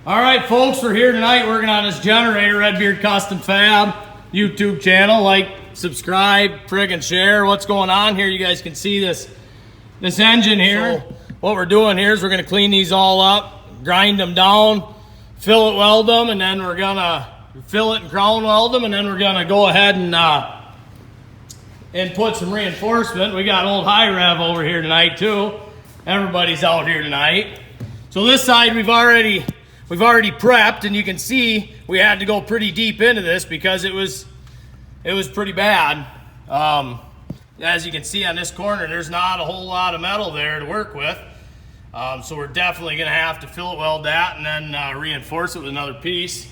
All right, folks, we're here tonight working on this generator, Redbeard Custom Fab YouTube channel. Like, subscribe, friggin' share. What's going on here? You guys can see this engine here. So what we're doing here is we're going to clean these all up, grind them down, fillet weld them, and then we're going to fillet and crown weld them, and then we're going to go ahead and put some reinforcement. We got old High Rev over here tonight too. Everybody's out here tonight. So this side we've already prepped, and you can see we had to go pretty deep into this because it was pretty bad. As you can see on this corner, there's not a whole lot of metal there to work with. So we're definitely gonna have to fillet weld that and then reinforce it with another piece.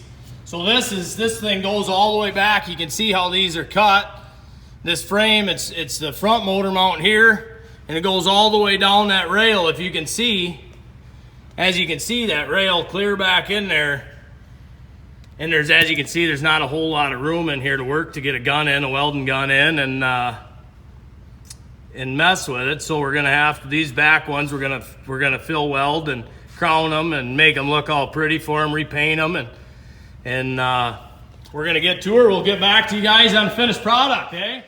So this thing goes all the way back. You can see how these are cut. This frame, it's the front motor mount here, and it goes all the way down that rail. If you can see, as you can see, that rail clear back in there. And as you can see, there's not a whole lot of room in here to work to get a gun in, a welding gun in, and mess with it. So we're gonna have to, these back ones, we're gonna fill weld and crown them and make them look all pretty for them, repaint them, and we're gonna get to her. We'll get back to you guys on finished product, eh?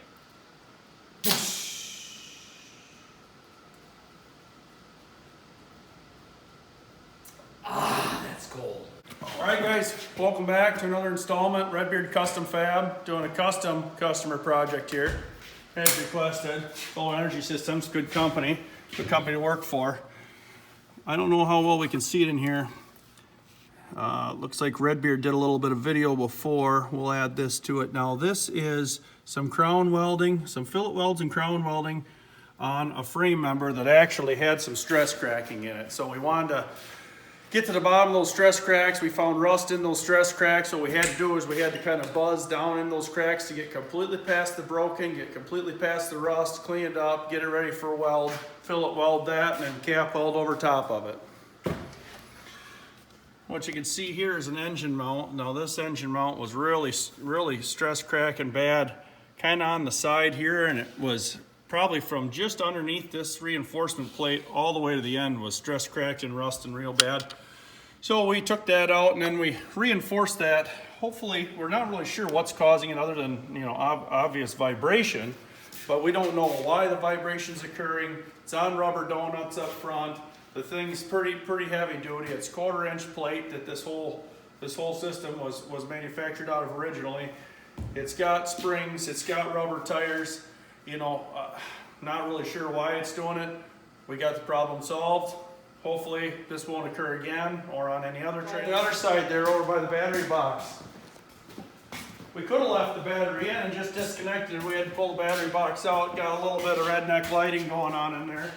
That's cold. All right, guys, welcome back to another installment, Redbeard Custom Fab, doing a custom customer project here. As requested, Solar Energy Systems, good company to work for. I don't know how well we can see it in here. Looks like Redbeard did a little bit of video before. We'll add this to it. Now this is some crown welding, some fillet welds and crown welding on a frame member that actually had some stress cracking in it. So we wanted to get to the bottom of those stress cracks. We found rust in those stress cracks. So what we had to do is we had to kind of buzz down in those cracks to get completely past the broken, get completely past the rust, clean it up, get it ready for weld, fillet weld that, and then cap weld over top of it. What you can see here is an engine mount. Now this engine mount was really stress cracking bad, kind of on the side here, and it was probably from just underneath this reinforcement plate all the way to the end was stress cracked and rusting real bad. So we took that out and then we reinforced that. Hopefully, we're not really sure what's causing it other than, you know, obvious vibration, but we don't know why the vibration's occurring. It's on rubber donuts up front. The thing's pretty heavy duty. It's 1/4 inch plate that this whole system was manufactured out of originally. It's got springs, it's got rubber tires. You know, not really sure why it's doing it. We got the problem solved. Hopefully this won't occur again or on any other train. On the other side there, over by the battery box, we could have left the battery in and just disconnected it. We had to pull the battery box out. Got a little bit of redneck lighting going on in there.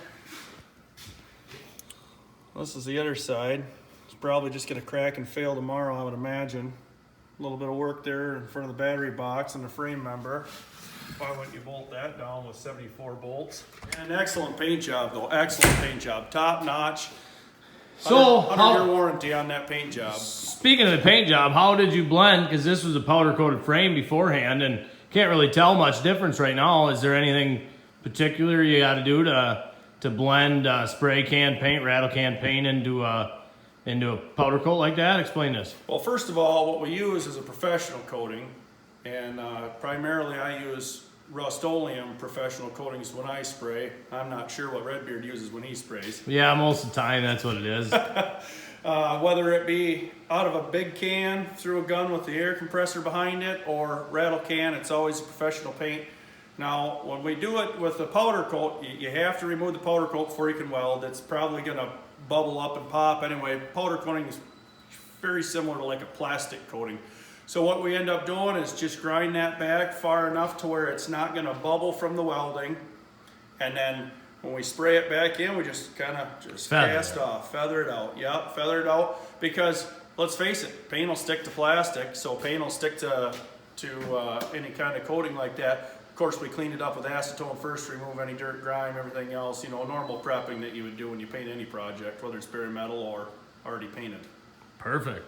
This is the other side. It's probably just going to crack and fail tomorrow, I would imagine. A little bit of work there in front of the battery box and the frame member. Why wouldn't you bolt that down with 74 bolts? And an excellent paint job, though. Excellent paint job. Top notch. So, 100-year warranty on that paint job. Speaking of the paint job, how did you blend? Because this was a powder-coated frame beforehand, and can't really tell much difference right now. Is there anything particular you got to do to blend spray can paint, rattle can paint into a powder coat like that? Explain this. Well, first of all, what we use is a professional coating, and primarily I use Rust-Oleum professional coatings when I spray. I'm not sure what Redbeard uses when he sprays. Yeah, most of the time that's what it is. Whether it be out of a big can through a gun with the air compressor behind it or rattle can, it's always a professional paint. Now, when we do it with the powder coat, you have to remove the powder coat before you can weld. It's probably going to bubble up and pop. Anyway, powder coating is very similar to like a plastic coating. So what we end up doing is just grind that back far enough to where it's not going to bubble from the welding. And then when we spray it back in, we just kind of cast off, feather it out. Yep, feather it out, because let's face it, paint will stick to plastic, so paint will stick to any kind of coating like that. Of course, we cleaned it up with acetone first to remove any dirt, grime, everything else, you know, normal prepping that you would do when you paint any project, whether it's bare metal or already painted. Perfect.